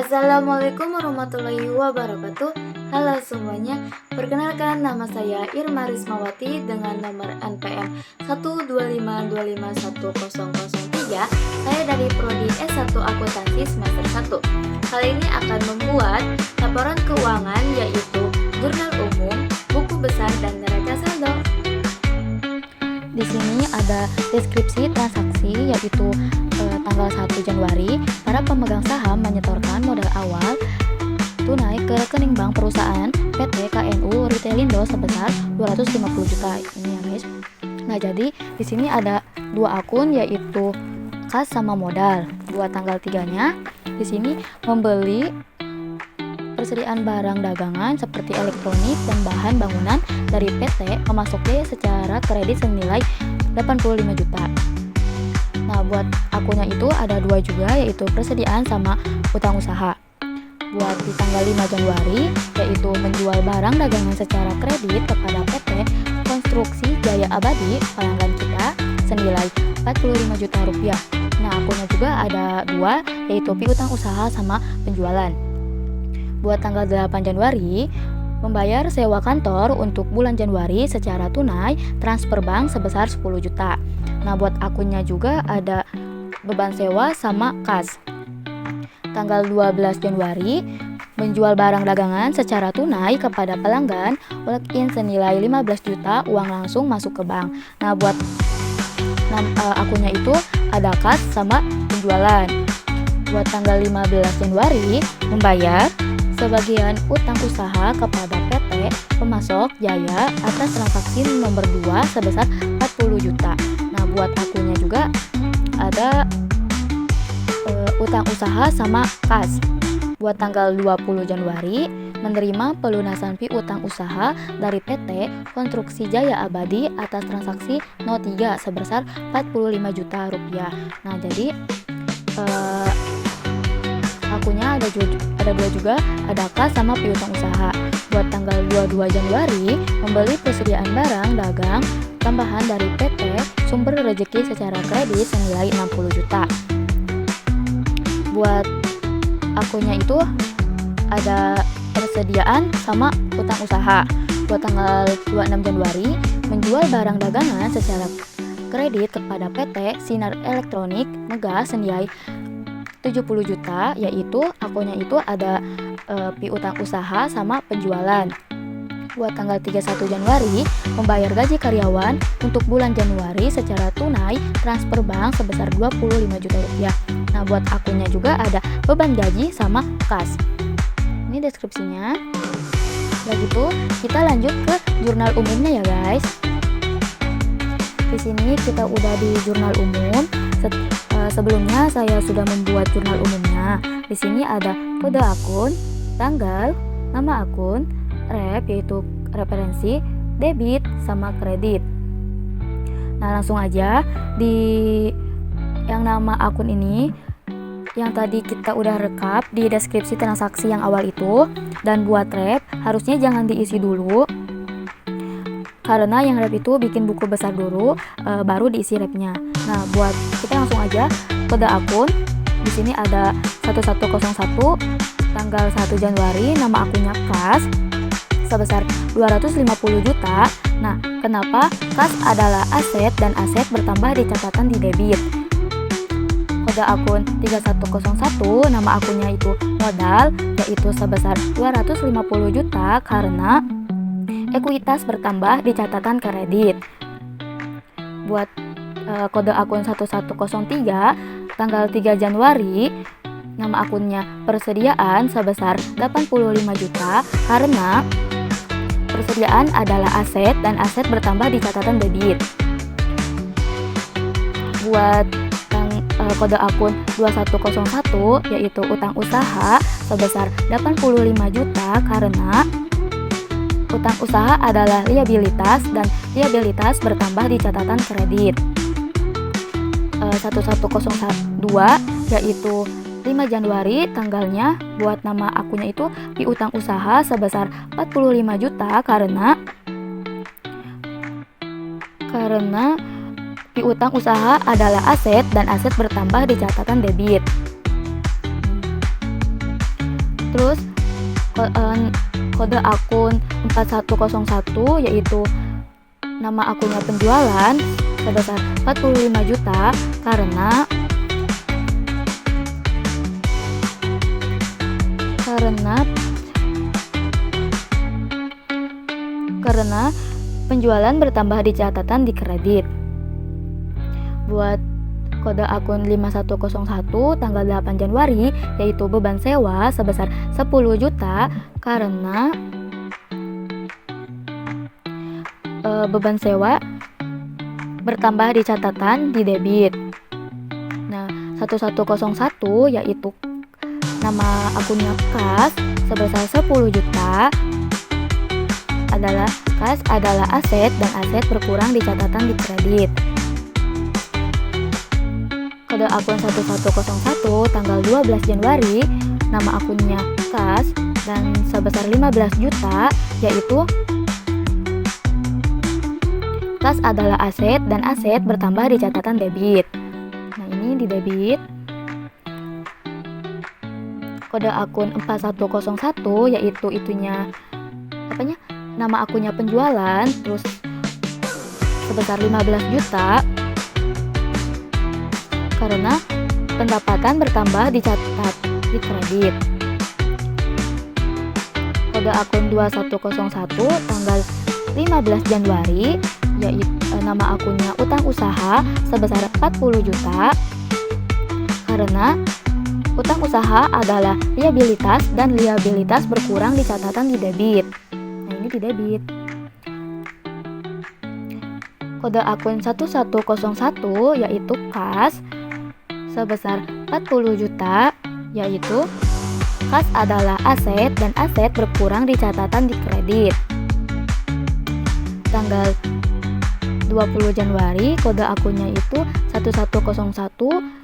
Assalamualaikum warahmatullahi wabarakatuh. Halo semuanya, perkenalkan nama saya Irma Rismawati dengan nomor NPM 125251003. Saya dari Prodi S1 Akuntansi semester 1. Kali ini akan membuat laporan keuangan yaitu jurnal umum, buku besar dan neraca saldo. Di sini ada deskripsi transaksi yaitu tanggal 1 Januari para pemegang saham menyetorkan modal awal tunai ke rekening bank perusahaan PT KNU Retailindo sebesar 250 juta ini ya guys. Nah, jadi di sini ada dua akun yaitu kas sama modal. Buat tanggal 3-nya di sini membeli persediaan barang dagangan seperti elektronik dan bahan bangunan dari PT memasuknya secara kredit senilai 85 juta. Nah, buat akunnya itu ada dua juga yaitu persediaan sama utang usaha. Buat di tanggal 5 Januari yaitu menjual barang dagangan secara kredit kepada PT Konstruksi Jaya Abadi pelanggan kita senilai 45 juta rupiah. Nah, akunnya juga ada dua yaitu piutang usaha sama penjualan. Buat tanggal 8 Januari membayar sewa kantor untuk bulan Januari secara tunai transfer bank sebesar 10 juta. Nah, buat akunnya juga ada beban sewa sama kas. Tanggal 12 Januari menjual barang dagangan secara tunai kepada pelanggan walk-in senilai 15 juta uang langsung masuk ke bank. Nah, buat akunnya itu ada kas sama penjualan. Buat tanggal 15 Januari membayar sebagian utang usaha kepada PT Pemasok Jaya atas transaksi nomor 2 sebesar 40 juta. Nah, buat akunnya juga ada utang usaha sama kas. Buat tanggal 20 Januari menerima pelunasan piutang usaha dari PT Konstruksi Jaya Abadi atas transaksi 03 sebesar 45 juta rupiah. Nah, jadi akunnya ada dua juga, ada kas sama piutang usaha. Buat tanggal 22 Januari membeli persediaan barang dagang tambahan dari PT Sumber Rezeki secara kredit senilai 60 juta. Buat akunnya itu ada persediaan sama utang usaha. Buat tanggal 26 Januari menjual barang dagangan secara kredit kepada PT Sinar Elektronik Megah senilai 70 juta, yaitu akunnya itu ada piutang usaha sama penjualan. Buat tanggal 31 Januari membayar gaji karyawan untuk bulan Januari secara tunai transfer bank sebesar 25 juta rupiah. Nah, buat akunnya juga ada beban gaji sama kas. Ini deskripsinya. Udah gitu, kita lanjut ke jurnal umumnya ya guys. Di sini kita udah di jurnal umum. Sebelumnya saya sudah membuat jurnal umumnya. Di sini ada kode akun, tanggal, nama akun, rep yaitu referensi, debit sama kredit. Nah, langsung aja di yang nama akun ini yang tadi kita udah rekap di deskripsi transaksi yang awal itu, dan buat rep harusnya jangan diisi dulu karena yang rep itu bikin buku besar dulu baru diisi repnya. Nah, buat kita langsung aja kode akun. Di sini ada 1101 tanggal 1 Januari, nama akunnya kas sebesar 250 juta. Nah, kenapa kas adalah aset dan aset bertambah di catatan di debit? Kode akun 3101, nama akunnya itu modal yaitu sebesar 250 juta karena ekuitas bertambah di catatan kredit. Buat kode akun 1103 tanggal 3 Januari nama akunnya persediaan sebesar 85 juta karena persediaan adalah aset dan aset bertambah di catatan debit. Buat kode akun 2101 yaitu utang usaha sebesar 85 juta karena utang usaha adalah liabilitas dan liabilitas bertambah di catatan kredit. 1102 yaitu 5 Januari tanggalnya, buat nama akunnya itu piutang usaha sebesar 45 juta karena piutang usaha adalah aset dan aset bertambah di catatan debit. Terus kode akun 4101 yaitu nama akunnya penjualan sebesar 45 juta karena penjualan bertambah di catatan di kredit. Buat kode akun 5101 tanggal 8 Januari yaitu beban sewa sebesar 10 juta karena beban sewa bertambah di catatan di debit. Nah, 1101 yaitu nama akunnya kas sebesar 10 juta kas adalah aset dan aset berkurang di catatan di kredit. Kode akun 1101 tanggal 12 Januari nama akunnya kas dan sebesar 15 juta yaitu kas adalah aset dan aset bertambah di catatan debit. Nah, ini di debit. Kode akun 4101 yaitu nama akunnya penjualan terus sebesar 15 juta karena pendapatan bertambah dicatat di kredit. Kode akun 2101 tanggal 15 Januari yaitu nama akunnya utang usaha sebesar 40 juta karena utang usaha adalah liabilitas dan liabilitas berkurang di catatan di debit. Nah, ini di debit. Kode akun 1101 yaitu kas sebesar 40 juta yaitu kas adalah aset dan aset berkurang di catatan di kredit. Tanggal 20 Januari kode akunnya itu 1101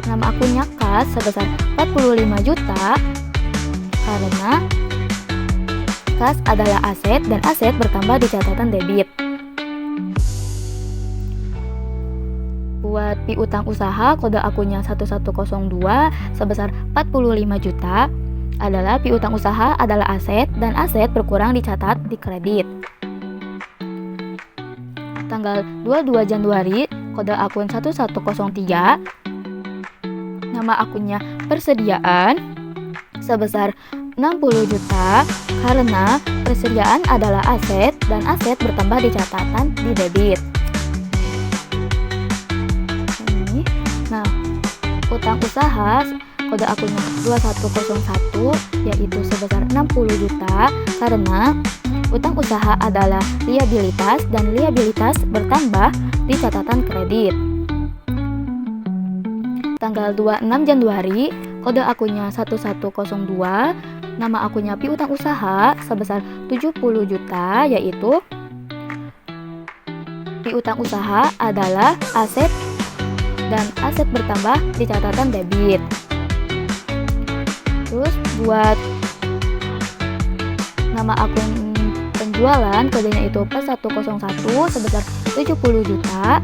nama akunnya kas sebesar 45 juta karena kas adalah aset dan aset bertambah di catatan debit. Buat piutang usaha kode akunnya 1102 sebesar 45 juta adalah piutang usaha adalah aset dan aset berkurang dicatat di kredit. Tanggal 22 Januari kode akun 1103 nama akunnya persediaan sebesar 60 juta karena persediaan adalah aset dan aset bertambah di catatan di debit. Nah, utang usaha kode akunnya 2101 yaitu sebesar 60 juta karena utang usaha adalah liabilitas dan liabilitas bertambah di catatan kredit. Tanggal 26 Januari kode akunnya 1102 nama akunnya piutang usaha sebesar 70 juta yaitu piutang usaha adalah aset dan aset bertambah di catatan debit. Terus buat nama akun penjualan kodenya itu P101 sebesar 70 juta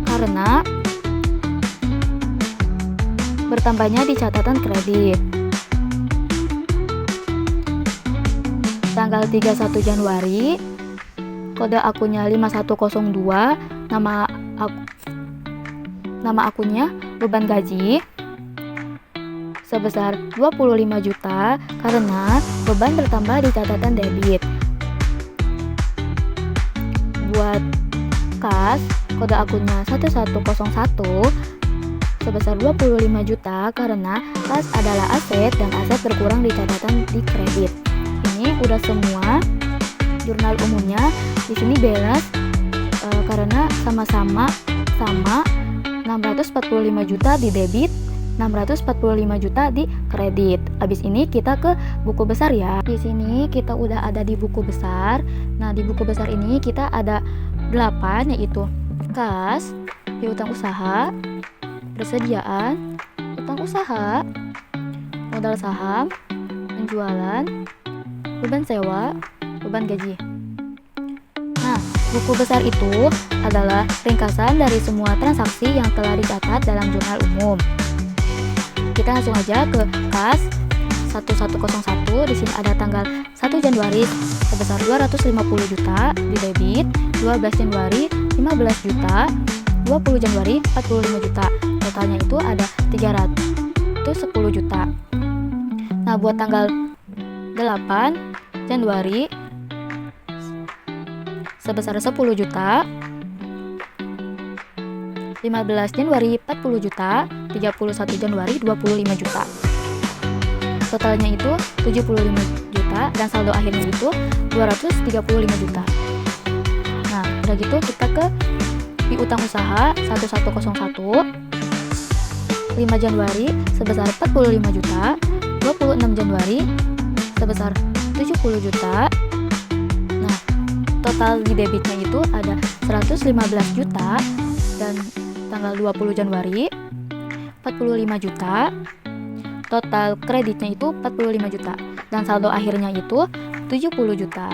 karena bertambahnya di catatan kredit. Tanggal 31 Januari kode akunnya 5102 nama akunnya beban gaji sebesar 25 juta karena beban bertambah di catatan debit. Buat kas kode akunnya 1101 sebesar 25 juta karena kas adalah aset dan aset berkurang di catatan di kredit. Ini udah semua jurnal umumnya. Di sini balance karena sama 645 juta di debit, 645 juta di kredit. Habis ini kita ke buku besar ya. Di sini kita udah ada di buku besar. Nah, di buku besar ini kita ada 8 yaitu kas, piutang usaha, persediaan, utang usaha, modal saham, penjualan, beban sewa, beban gaji. Nah, buku besar itu adalah ringkasan dari semua transaksi yang telah dicatat dalam jurnal umum. kita langsung aja ke kas 1101. Di sini ada tanggal 1 Januari sebesar 250 juta di debit, 12 Januari 15 juta, 20 Januari 45 juta. Totalnya itu ada 310 juta. Nah, buat tanggal 8 Januari sebesar 10 juta, 15 Januari 40 juta, 31 Januari 25 juta. Totalnya itu 75 juta dan saldo akhirnya itu 235 juta. Nah, udah gitu kita ke piutang usaha 1101, 5 Januari sebesar 45 juta, 26 Januari sebesar 70 juta. Nah, total di debitnya itu ada 115 juta dan tanggal 20 Januari 45 juta. Total kreditnya itu 45 juta dan saldo akhirnya itu 70 juta.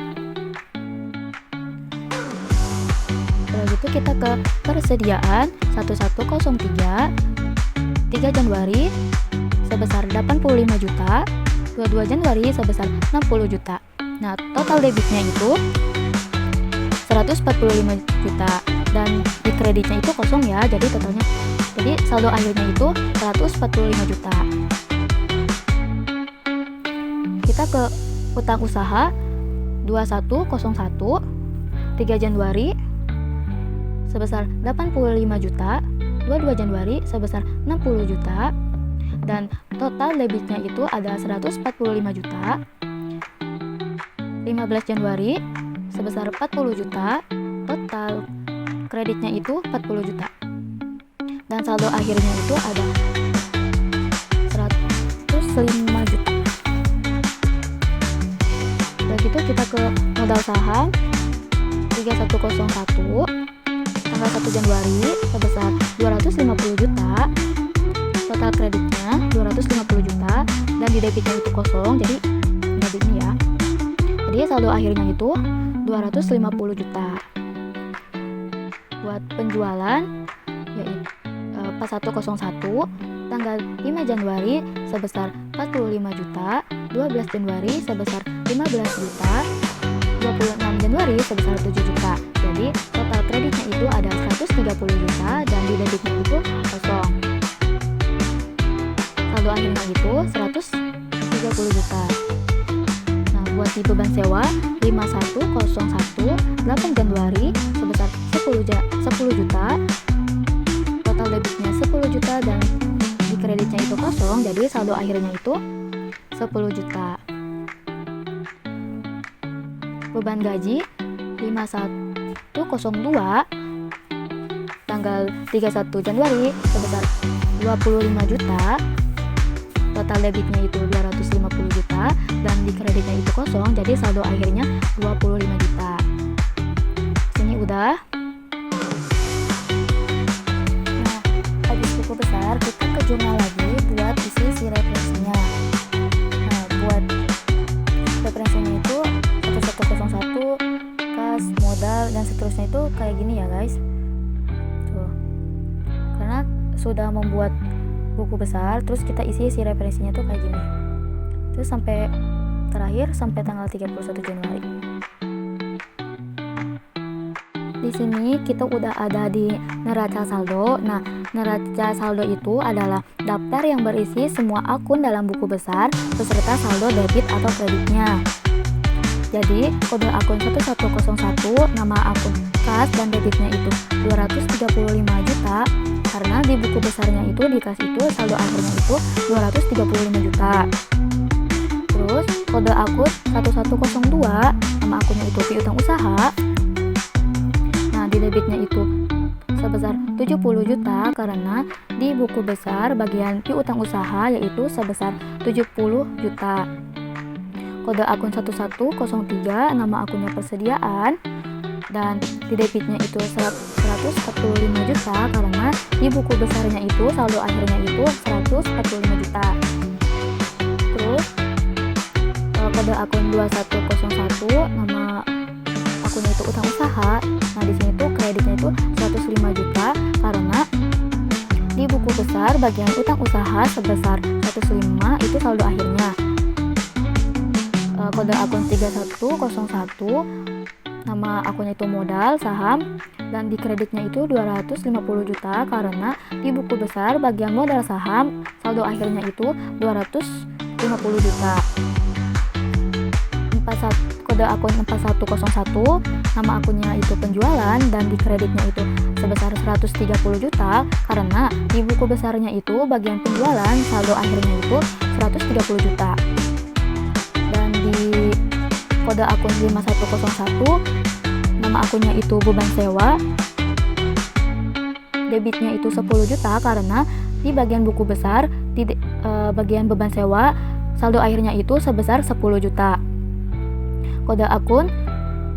Setelah itu kita ke persediaan 1103, 3 Januari sebesar 85 juta, 22 Januari sebesar 60 juta. Nah, total debitnya itu 145 juta dan di kreditnya itu kosong ya, jadi totalnya, jadi saldo akhirnya itu 145 juta. Kita ke utang usaha 2101, 3 Januari sebesar 85 juta, 22 Januari sebesar 60 juta dan total debitnya itu ada 145 juta. 15 Januari sebesar 40 juta, total kreditnya itu 40 juta dan saldo akhirnya itu ada 105 juta. Udah gitu kita ke modal saham 3101, tanggal 1 Januari sebesar 250 juta, total kreditnya 250 juta dan di debitnya itu kosong, jadi ini ya. Jadi saldo akhirnya itu 250 juta. Buat penjualan yaitu pas 101 tanggal 5 Januari sebesar 45 juta, 12 Januari sebesar 15 juta, 26 Januari sebesar 7 juta. Jadi total kreditnya itu ada 130 juta dan di debitnya itu kosong. Saldo akhirnya itu 130 juta. Nah, buat di beban sewa 5101, 8 Januari sebesar 10 juta, total debitnya 10 juta dan di kreditnya itu kosong, jadi saldo akhirnya itu 10 juta. Beban gaji 5102, tanggal 31 Januari sebesar 25 juta, total debitnya itu 250 juta dan di kreditnya itu kosong, jadi saldo akhirnya 25 juta. Sini udah. Nah, habis buku besar kita ke jurnal lagi buat isi referensinya. Nah, buat referensinya itu 1101, kas, modal dan seterusnya itu kayak gini ya guys. Tuh. Karena sudah membuat buku besar, terus kita isi referensinya tuh kayak gini. Terus sampai terakhir sampai tanggal 31 Januari. Di sini kita udah ada di neraca saldo. Nah, neraca saldo itu adalah daftar yang berisi semua akun dalam buku besar beserta saldo debit atau kreditnya. Jadi, kode akun 1101, nama akun kas dan debitnya itu 235 juta karena di buku besarnya itu di kas itu saldo akhirnya itu 235 juta. Terus, kode akun 1102, nama akunnya itu piutang usaha. Nah, di debitnya itu sebesar 70 juta karena di buku besar bagian piutang usaha yaitu sebesar 70 juta. Kode akun 1103, nama akunnya persediaan dan di debitnya itu 145 juta karena di buku besarnya itu saldo akhirnya itu 145 juta. Terus kode akun 2101, nama akunnya itu utang usaha. Nah, di sini tuh kreditnya itu 105 juta karena di buku besar bagian utang usaha sebesar 205 itu saldo akhirnya. Kode akun 3101, nama akunnya itu modal saham, dan di kreditnya itu 250 juta karena di buku besar bagian modal saham saldo akhirnya itu 250 juta. Kode akun 4101, nama akunnya itu penjualan dan di kreditnya itu sebesar 130 juta karena di buku besarnya itu bagian penjualan saldo akhirnya itu 130 juta. Dan di kode akun 5101, nama akunnya itu beban sewa, debitnya itu 10 juta karena di bagian buku besar di bagian beban sewa saldo akhirnya itu sebesar 10 juta. Kode akun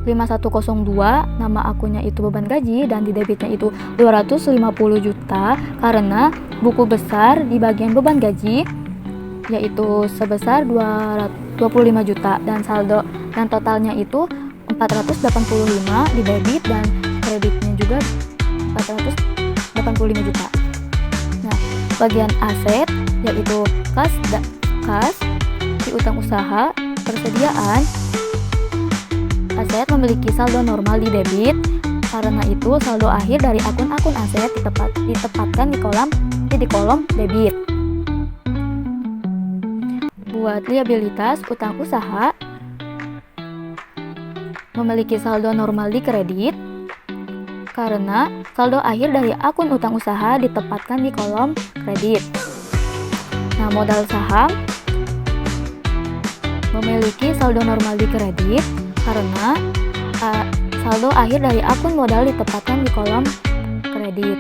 5102, nama akunnya itu beban gaji dan di debitnya itu 250 juta karena buku besar di bagian beban gaji yaitu sebesar 225 juta dan saldo dan totalnya itu 485 di debit dan kreditnya juga 485 juta. Nah, bagian aset yaitu kas, di utang usaha, persediaan. Aset memiliki saldo normal di debit, karena itu saldo akhir dari akun-akun aset ditempatkan di kolom debit. Buat liabilitas utang usaha, memiliki saldo normal di kredit, karena saldo akhir dari akun utang usaha ditempatkan di kolom kredit. Nah, modal saham memiliki saldo normal di kredit, karena saldo akhir dari akun modal ditempatkan di kolom kredit.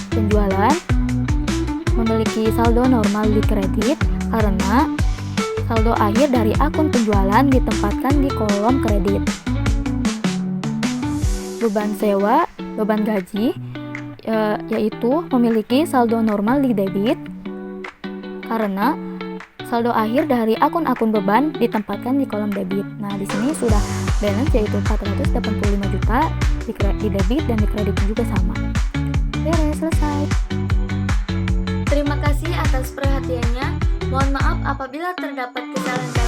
Penjualan memiliki saldo normal di kredit karena saldo akhir dari akun penjualan ditempatkan di kolom kredit. Beban sewa, beban gaji yaitu memiliki saldo normal di debit karena saldo akhir dari akun-akun beban ditempatkan di kolom debit. Nah, di sini sudah balance yaitu 485 juta di debit dan di kredit juga sama. Beres, selesai. Terima kasih atas perhatiannya. Mohon maaf apabila terdapat kesalahan